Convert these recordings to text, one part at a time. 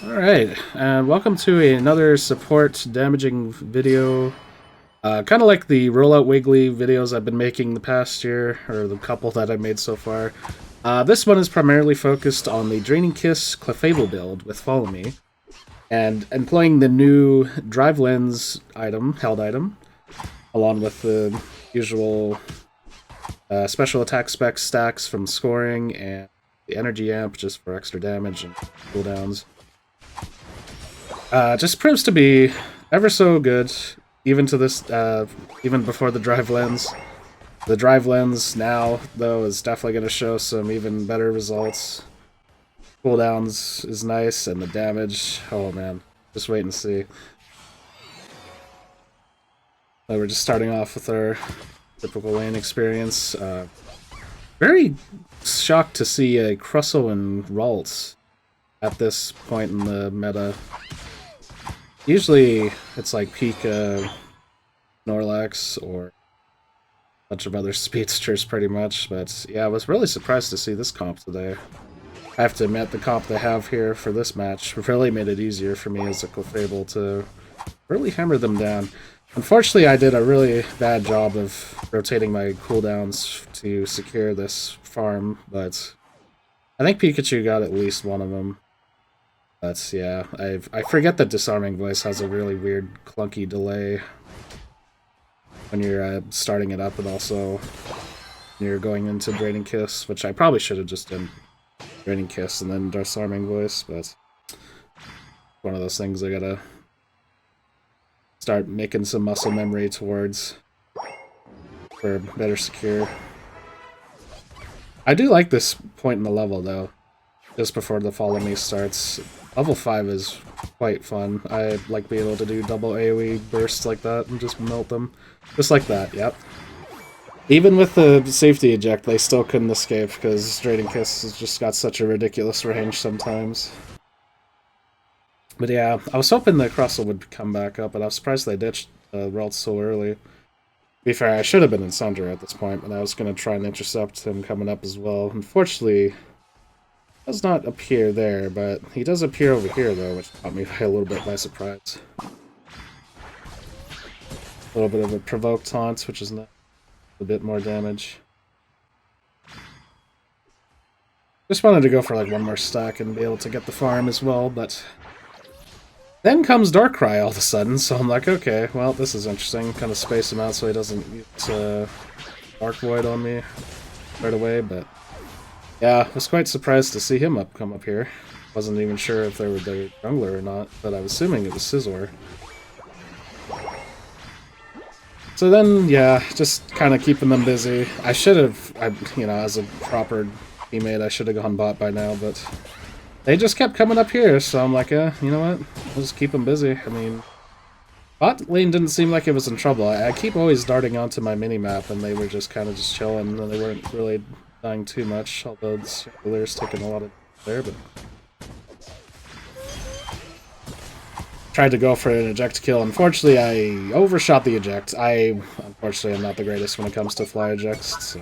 Alright, and welcome to another support damaging video. Kind of like the Rollout Wiggly videos I've been making the past year, or the couple that I've made so far. This one is primarily focused on the Draining Kiss Clefable build with Follow Me, and employing the new Drive Lens item, held item, along with the usual special attack spec stacks from scoring, and the energy amp just for extra damage and cooldowns. Just proves to be ever so good, even to this, even before the drive lens. The drive lens now, though, is definitely going to show some even better results. Cooldowns is nice, and the damage, oh man, just wait and see. So we're just starting off with our typical lane experience. Very shocked to see a Crustle and Ralts at this point in the meta. Usually it's like Pika, Snorlax, or a bunch of other speedsters pretty much, but yeah, I was really surprised to see this comp today. I have to admit, the comp they have here for this match really made it easier for me as a Clefable to really hammer them down. Unfortunately, I did a really bad job of rotating my cooldowns to secure this farm, but I think Pikachu got at least one of them. But yeah, I forget that Disarming Voice has a really weird, clunky delay when you're starting it up, and also when you're going into Draining Kiss, which I probably should have just done Draining Kiss and then Disarming Voice, but one of those things I gotta start making some muscle memory towards for better secure. I do like this point in the level, though, just before the Follow Me starts. Level 5 is quite fun. I like being able to do double AoE bursts like that and just melt them. Just like that, yep. Even with the safety eject, they still couldn't escape because Draining Kiss has just got such a ridiculous range sometimes. But yeah, I was hoping the Crustle would come back up, but I was surprised they ditched Ralt so early. To be fair, I should have been in Sunder at this point, but I was going to try and intercept him coming up as well. Unfortunately, does not appear there, but he does appear over here, though, which caught me a little bit by surprise. A little bit of a provoked taunt, which is not a bit more damage. Just wanted to go for like one more stack and be able to get the farm as well, but then comes Darkrai all of a sudden, so I'm like, okay, well, this is interesting. Kind of space him out so he doesn't use Dark Void on me right away, but yeah, I was quite surprised to see him come up here. Wasn't even sure if they were the jungler or not, but I was assuming it was Scizor. So then, yeah, just kind of keeping them busy. I should have, you know, as a proper teammate, I should have gone bot by now, but they just kept coming up here, so I'm like, you know what? We'll just keep them busy. I mean, bot lane didn't seem like it was in trouble. I keep always darting onto my mini-map, and they were just kind of just chilling, and they weren't really dying too much, although the Singular's taking a lot of there, but tried to go for an eject kill. Unfortunately, I overshot the eject. Unfortunately, am not the greatest when it comes to fly ejects, so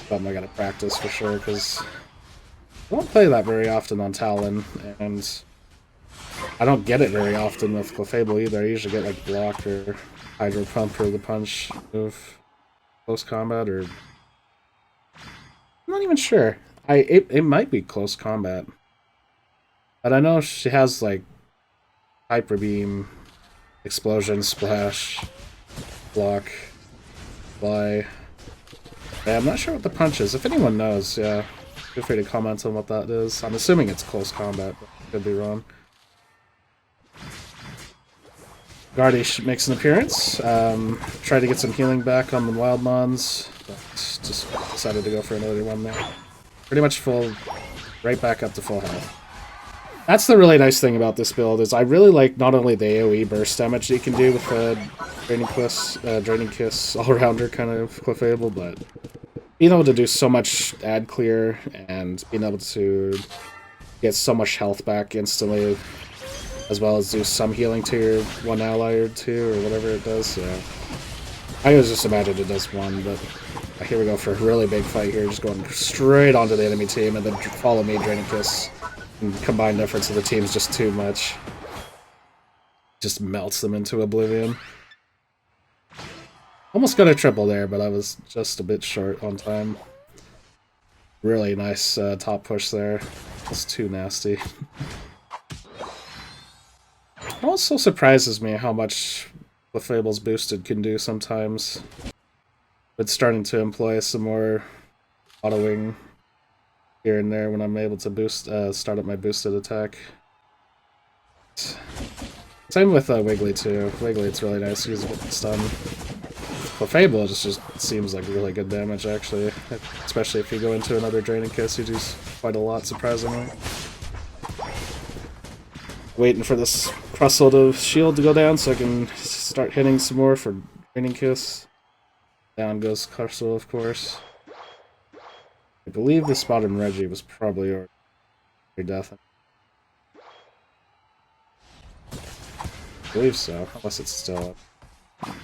something I gotta practice for sure, because I don't play that very often on Talon, and I don't get it very often with Clefable either. I usually get like block or Hydro Pump or the punch move close combat, or I'm not even sure. It might be close combat. But I know she has like Hyper Beam, Explosion, Splash, Block, Fly. Yeah, I'm not sure what the punch is. If anyone knows, yeah, feel free to comment on what that is. I'm assuming it's close combat, but I could be wrong. Guardy makes an appearance. Try to get some healing back on the Wild Mons, but just decided to go for another one there. Pretty much full, right back up to full health. That's the really nice thing about this build, is I really like not only the AoE burst damage that you can do with Draining Kiss all-rounder kind of Clefable, but being able to do so much ad clear and being able to get so much health back instantly, as well as do some healing to your one ally or two, or whatever it does. Yeah. I was just imagined it does one, but here we go for a really big fight here, just going straight onto the enemy team, and then Follow Me, Draining Kiss. And combined efforts of the team is just too much. Just melts them into oblivion. Almost got a triple there, but I was just a bit short on time. Really nice top push there. It's too nasty. It also surprises me how much Clefable's boosted can do sometimes. It's starting to employ some more autoing here and there when I'm able to boost, start up my boosted attack. Same with Wiggly too. Wiggly, it's really nice to use a stun. Clefable just seems like really good damage actually, especially if you go into another Draining Kiss, you do quite a lot surprisingly. Waiting for this Crustle to shield to go down so I can start hitting some more for Draining Kiss. Down goes Crustle, of course. I believe the spotted Reggie was probably your death. I believe so, unless it's still up.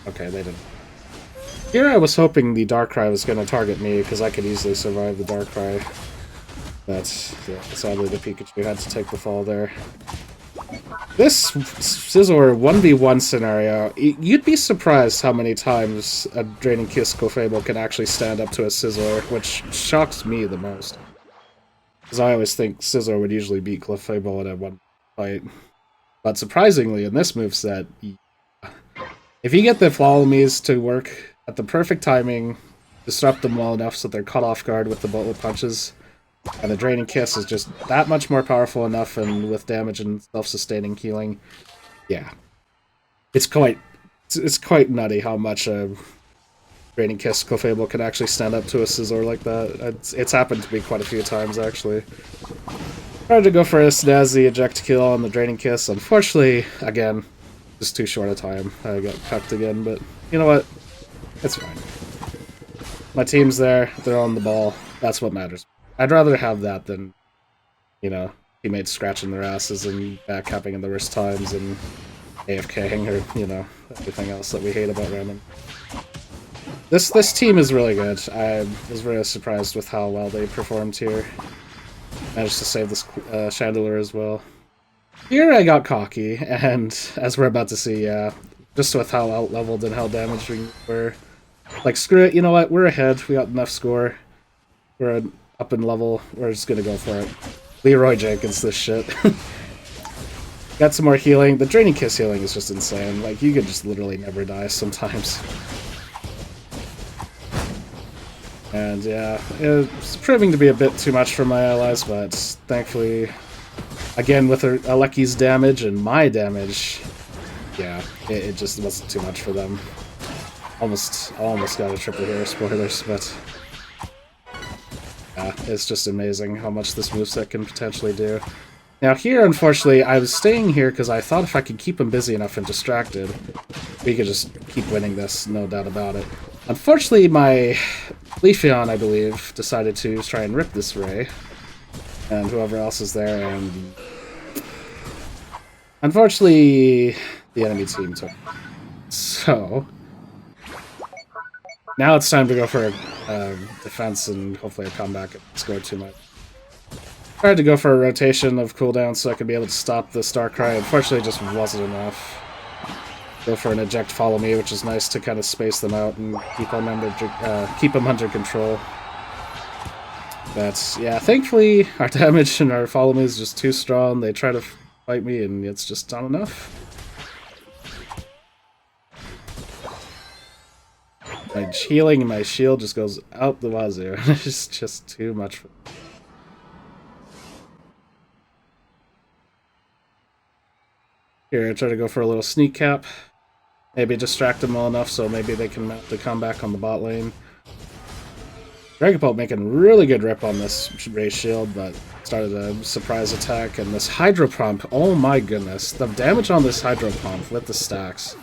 Okay, they didn't. Here I was hoping the Darkrai was going to target me, because I could easily survive the Darkrai. But, yeah, sadly the Pikachu had to take the fall there. This Scizor 1v1 scenario, you'd be surprised how many times a Draining Kiss Clefable can actually stand up to a Scizor, which shocks me the most. Because I always think Scizor would usually beat Clefable in a one fight. But surprisingly, in this moveset, if you get the Follow Me's to work at the perfect timing, disrupt them well enough so they're caught off guard with the bullet punches, and the Draining Kiss is just that much more powerful enough, and with damage and self-sustaining healing, yeah. It's quite nutty how much a Draining Kiss Clefable can actually stand up to a Scizor like that. It's happened to me quite a few times, actually. Tried to go for a snazzy eject kill on the Draining Kiss. Unfortunately, again, just too short a time. I got cucked again, but you know what? It's fine. My team's there, they're on the ball. That's what matters. I'd rather have that than, you know, teammates scratching their asses and backcapping in the worst times and AFKing or, you know, everything else that we hate about random. This team is really good. I was very surprised with how well they performed here. Managed to save this Chandelier as well. Here I got cocky, and as we're about to see, yeah, just with how out-leveled and how damaged we were. Like, screw it, you know what, we're ahead, we got enough score. We're up in level, we're just gonna go for it. Leroy Jenkins this shit. Got some more healing. The Draining Kiss healing is just insane. Like, you could just literally never die sometimes. And yeah, it's proving to be a bit too much for my allies, but thankfully, again with Aleki's damage and my damage, yeah, it just wasn't too much for them. Almost got a triple here, spoilers, but yeah, it's just amazing how much this moveset can potentially do. Now here, unfortunately, I was staying here because I thought if I could keep him busy enough and distracted, we could just keep winning this, no doubt about it. Unfortunately, my Leafeon, I believe, decided to try and rip this Ray, and whoever else is there, and unfortunately, the enemy team took it. So now it's time to go for a defense and hopefully a comeback and score too much. Tried to go for a rotation of cooldown so I could be able to stop the Starcry. Unfortunately, it just wasn't enough. Go for an eject follow me, which is nice to kind of space them out and keep them under control. But yeah, thankfully our damage and our follow me is just too strong. They try to fight me and it's just not enough. My healing and my shield just goes out the wazoo. It's just too much for me. Here, I try to go for a little sneak cap. Maybe distract them well enough so maybe they can mount the comeback on the bot lane. Dragapult making really good rip on this Ray shield, but started a surprise attack, and this Hydro Pump, oh my goodness. The damage on this Hydro Pump with the stacks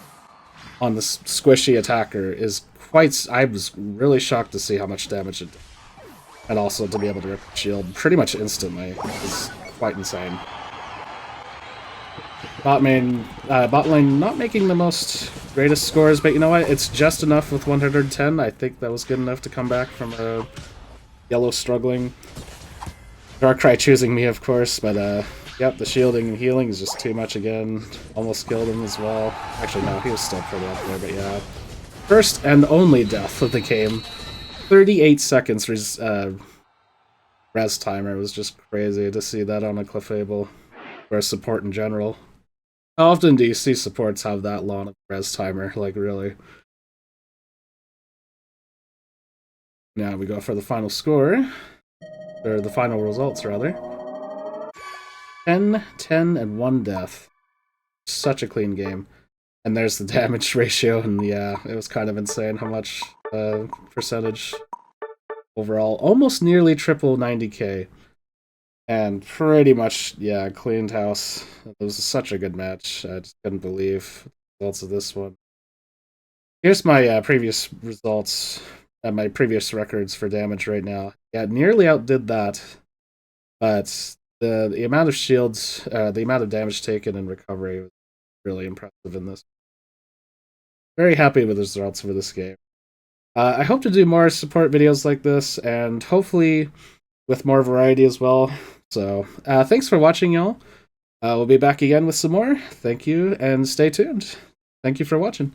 on this squishy attacker is quite... I was really shocked to see how much damage it did. And also to be able to rip the shield pretty much instantly is quite insane. Bot lane not making the most greatest scores, but you know what? It's just enough with 110. I think that was good enough to come back from a yellow struggling. Darkrai choosing me, of course, but yep, the shielding and healing is just too much again. Almost killed him as well. Actually, no, he was still pretty up there, but yeah. First and only death of the game. 38 seconds res timer was just crazy to see that on a Clefable, or a support in general. How often do you see supports have that long of res timer? Like, really? Now we go for the final score. Or the final results, rather. 10, 10, and 1 death. Such a clean game. And there's the damage ratio, and yeah, it was kind of insane how much percentage overall. Almost nearly triple 90k. And pretty much, yeah, cleaned house. It was such a good match. I just couldn't believe the results of this one. Here's my previous results, my previous records for damage right now. Yeah, nearly outdid that, but the amount of shields, the amount of damage taken and recovery was really impressive in this. Very happy with the results for this game. I hope to do more support videos like this, and hopefully with more variety as well. So, thanks for watching, y'all. We'll be back again with some more. Thank you, and stay tuned. Thank you for watching.